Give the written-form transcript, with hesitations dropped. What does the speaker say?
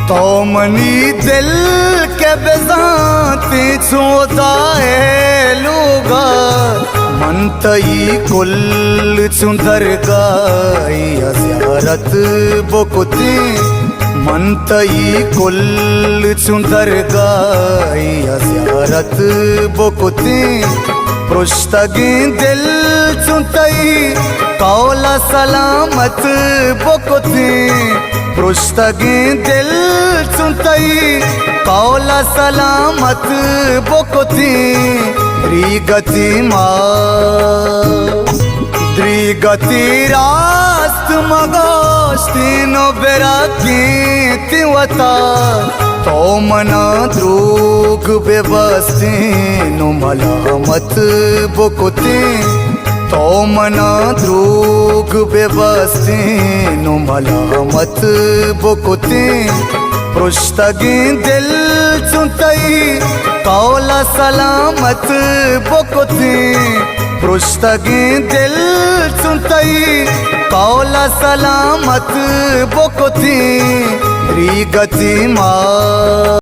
तो मनी दिल के बेजाती छुदाए लूगा मन तई कुल सुंदर गाई ज़ियारत बोकुती मन तई कुल सुंदर गाई ज़ियारत बोकुती पृष्ठगी दिल चुंतई कौला सलामत बोकुती पृष्ठगी दिल चुंतई कौला सलामत बोकुती गति द्रिगति रास्त मगोस्ती नो बेरा की तिवता तो मना द्रोग बेबस्ती नो मलामत बोकुती तो मना द्रोग बेबस्ती नो मलामत बोकुती पृष्ठगी दिल चुंतई कौला सलामत बोकुती पृष्ठगी दिल चुंतई कौला सलामत बोकुती गति